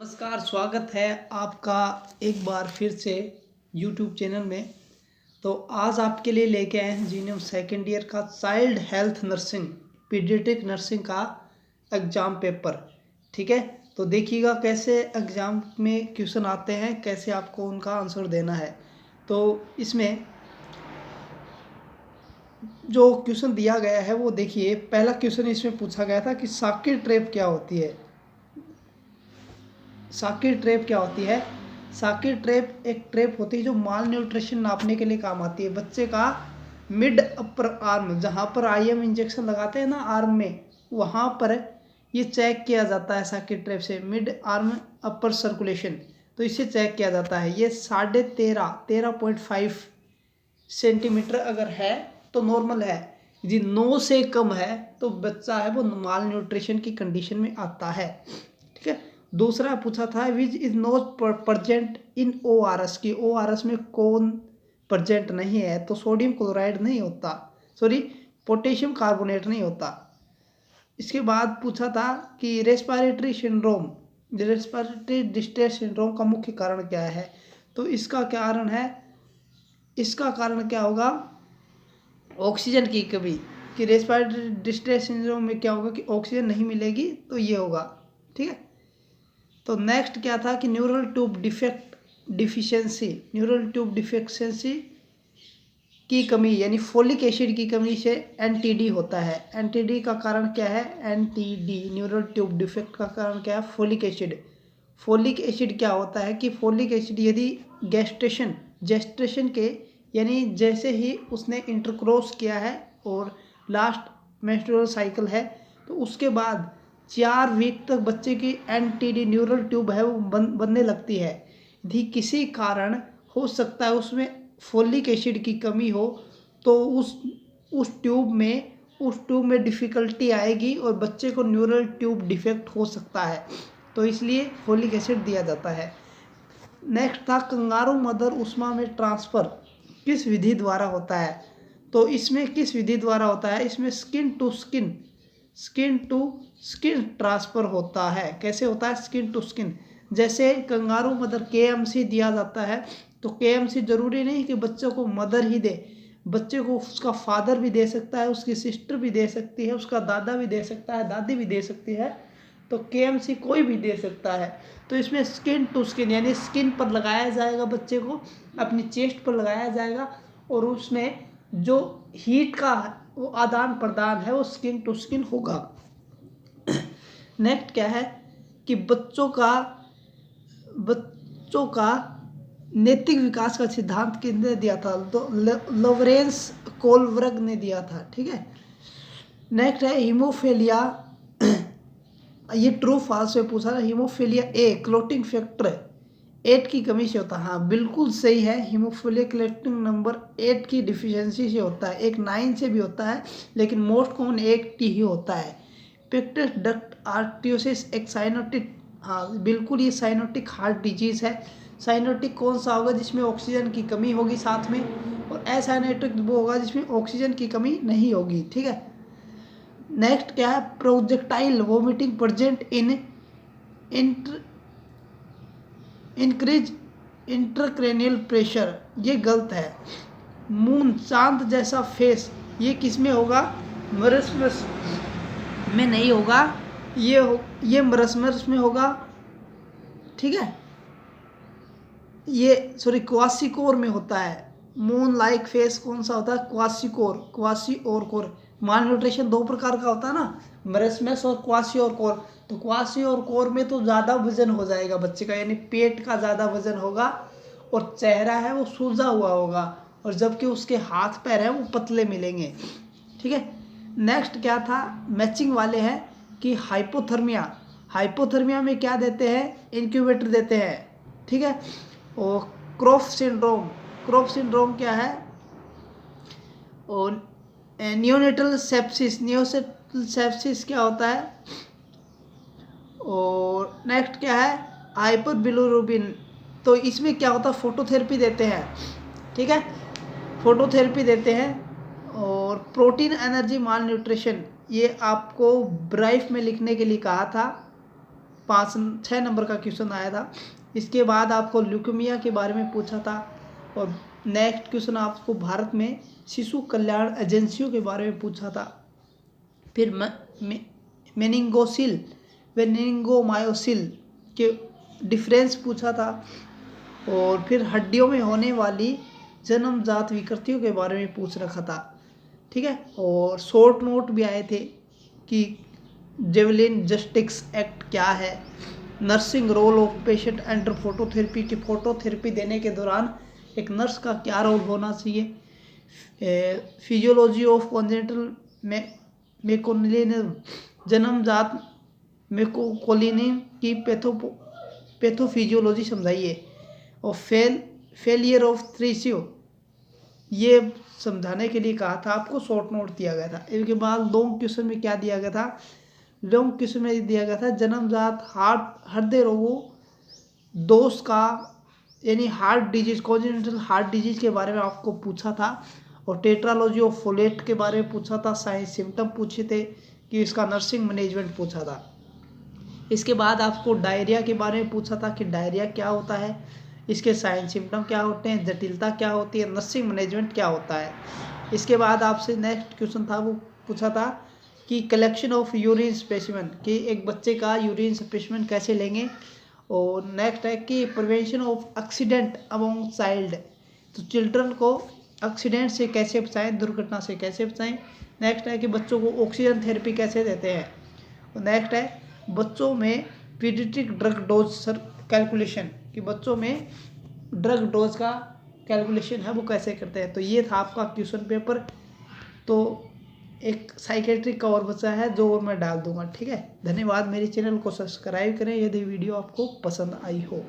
नमस्कार, स्वागत है आपका एक बार फिर से YouTube चैनल में। तो आज आपके लिए लेके आए हैं जीनियम सेकेंड ईयर का child health nursing paediatric nursing का एग्ज़ाम पेपर। ठीक है, तो देखिएगा कैसे एग्ज़ाम में क्वेश्चन आते हैं, कैसे आपको उनका आंसर देना है। तो इसमें जो क्वेश्चन दिया गया है वो देखिए, पहला क्वेश्चन इसमें पूछा गया था कि साकिट ट्रैप क्या होती है। साकिट ट्रैप क्या होती है? साकिट ट्रैप एक ट्रैप होती है जो माल न्यूट्रिशन नापने के लिए काम आती है। बच्चे का मिड अपर आर्म, जहाँ पर आईएम इंजेक्शन लगाते हैं ना आर्म में, वहाँ पर ये चेक किया जाता है साकिट ट्रैप से, मिड आर्म अपर सर्कुलेशन। तो इसे चेक किया जाता है। ये 13.5 सेंटीमीटर अगर है तो नॉर्मल है, यदि 9 से कम है तो बच्चा है वो माल न्यूट्रिशन की कंडीशन में आता है। ठीक है, दूसरा पूछा था which is not present in ORS की ORS में कौन प्रेजेंट नहीं है, तो सोडियम क्लोराइड नहीं होता, सॉरी पोटेशियम कार्बोनेट नहीं होता। इसके बाद पूछा था कि रेस्पिरेटरी डिस्ट्रेस सिंड्रोम का मुख्य कारण क्या है, तो इसका कारण है, इसका कारण क्या होगा, ऑक्सीजन की कमी। कि रेस्पिरेटरी डिस्ट्रेस सिंड्रोम में क्या होगा कि ऑक्सीजन नहीं मिलेगी, तो ये होगा। ठीक है, तो नेक्स्ट क्या था कि न्यूरल ट्यूब डिफिशियंसी की कमी यानी फोलिक एसिड की कमी से NTD होता है। NTD का कारण क्या है? NTD न्यूरल ट्यूब डिफेक्ट का कारण क्या है? Folic acid. फोलिक एसिड क्या होता है कि फोलिक एसिड यदि जेस्टेशन के यानी जैसे ही उसने इंटरक्रॉस किया है और लास्ट मेंस्ट्रुअल साइकिल है, तो उसके बाद 4 वीक तक बच्चे की NTD न्यूरल ट्यूब है वो बनने लगती है। यदि किसी कारण हो सकता है उसमें फोलिक एसिड की कमी हो, तो उस ट्यूब में डिफ़िकल्टी आएगी और बच्चे को न्यूरल ट्यूब डिफेक्ट हो सकता है, तो इसलिए फोलिक एसिड दिया जाता है। नेक्स्ट था कंगारू मदर उस्मा में ट्रांसफ़र किस विधि द्वारा होता है, तो इसमें किस विधि द्वारा होता है? इसमें स्किन टू स्किन ट्रांसफ़र होता है। कैसे होता है? Skin to skin. जैसे कंगारू मदर KMC दिया जाता है, तो KMC ज़रूरी नहीं कि बच्चों को मदर ही दे, बच्चे को उसका फादर भी दे सकता है, उसकी सिस्टर भी दे सकती है, उसका दादा भी दे सकता है, दादी भी दे सकती है, तो KMC कोई भी दे सकता है। तो इसमें स्किन टू स्किन यानी स्किन पर लगाया जाएगा, बच्चे को अपनी चेस्ट पर लगाया जाएगा और उसमें जो हीट का वो आदान प्रदान है वो स्किन टू स्किन होगा। नेक्स्ट क्या है कि बच्चों का नैतिक विकास का सिद्धांत किसने दिया था? तो लॉरेंस कोलबर्ग ने दिया था। ठीक है, नेक्स्ट है हीमोफीलिया, ये ट्रू फॉल्स में पूछा था। हीमोफीलिया ए क्लोटिंग फैक्टर 8 की कमी से होता है। हाँ बिल्कुल सही है, हीमोफीलिया क्लोटिंग नंबर 8 की डिफिशियंसी से होता है। एक 9 से भी होता है, लेकिन मोस्ट कॉमन 8 ही होता है। पेक्टस डक्ट आर्टियोसिस एक साइनोटिक, हाँ बिल्कुल ये साइनोटिक हार्ट डिजीज़ है। साइनोटिक कौन सा होगा? जिसमें ऑक्सीजन की कमी होगी साथ में, और असाइनोटिक वो होगा जिसमें ऑक्सीजन की कमी नहीं होगी। ठीक है, नेक्स्ट क्या है? Projectile vomiting present in increase intracranial pressure, ये गलत है। मून चांद जैसा फेस, ये किस में होगा? मरसमस में नहीं होगा, ये मरसमस में होगा। ठीक है, ये सॉरी क्वासिकोर में होता है। मून लाइक फेस कौन सा होता है? क्वासी और कोर। माल न्यूट्रिशन 2 प्रकार का होता है ना, मरसमस और क्वासी और कोर। तो क्वासी और कोर में तो ज़्यादा वजन हो जाएगा बच्चे का, यानी पेट का ज़्यादा वजन होगा और चेहरा है वो सूजा हुआ होगा, और जबकि उसके हाथ पैर हैं वो पतले मिलेंगे। ठीक है, नेक्स्ट क्या था? मैचिंग वाले हैं कि हाइपोथर्मिया में क्या देते हैं? इंक्यूबेटर देते हैं। ठीक है, और क्रॉफ सिंड्रोम क्या है? और नियोनेटल सेप्सिस क्या होता है? और नेक्स्ट क्या है? Hyper bilirubin. तो इसमें क्या होता है? फोटोथेरेपी देते हैं। ठीक है, फोटोथेरेपी देते हैं। और प्रोटीन एनर्जी माल न्यूट्रिशन, ये आपको ब्राइफ में लिखने के लिए कहा था, 6 नंबर का क्वेश्चन आया था। इसके बाद आपको ल्यूकेमिया के बारे में पूछा था। और नेक्स्ट क्वेश्चन आपको भारत में शिशु कल्याण एजेंसियों के बारे में पूछा था। फिर मेनिंगोसिल मेनिंगोमायोसिल के डिफरेंस पूछा था। और फिर हड्डियों में होने वाली जन्मजात विकृतियों के बारे में पूछ रखा था। ठीक है। और शॉर्ट नोट भी आए थे कि जेवलिन जस्टिस एक्ट क्या है, nursing role of patient under phototherapy की फोटोथेरेपी देने के दौरान एक नर्स का क्या रोल होना चाहिए, फिजियोलॉजी ऑफ कॉन्जेनिटल मेकोनिज्म जन्मजात मेकोकोलिनिन की पैथोफिजियोलॉजी समझाइए। और फेलियर ऑफ थ्रेसियो ये समझाने के लिए कहा था, आपको शॉर्ट नोट दिया गया था। इसके बाद लॉन्ग क्वेश्चन में क्या दिया गया था, लॉन्ग क्वेश्चन में दिया गया था जन्मजात हृदय रोगों दोष का यानी heart disease congenital heart disease के बारे में आपको पूछा था। और टेट्रालॉजी ऑफ फोलेट के बारे में पूछा था, साइंस सिम्टम पूछे थे कि इसका नर्सिंग मैनेजमेंट पूछा था। इसके बाद आपको डायरिया के बारे में पूछा था कि डायरिया क्या होता है, इसके साइंस सिम्टम क्या होते हैं, जटिलता क्या होती है, नर्सिंग मैनेजमेंट क्या होता है। इसके बाद आपसे नेक्स्ट क्वेश्चन था वो पूछा था कि कलेक्शन ऑफ यूरिन स्पेसिमेन कि एक बच्चे का यूरिन स्पेसिमेन कैसे लेंगे। और नेक्स्ट है कि prevention of accident among child, तो चिल्ड्रन को एक्सीडेंट से कैसे बचाएं, दुर्घटना से कैसे बचाएं। नेक्स्ट है कि बच्चों को ऑक्सीजन थेरेपी कैसे देते हैं। और नेक्स्ट है बच्चों में paediatric drug dose sir calculation कि बच्चों में ड्रग डोज का कैलकुलेशन है वो कैसे करते हैं। तो ये था आपका क्वेश्चन पेपर। तो एक साइकेट्रिक का और बचा है जो और मैं डाल दूंगा। ठीक है, धन्यवाद। मेरे चैनल को सब्सक्राइब करें यदि वीडियो आपको पसंद आई हो।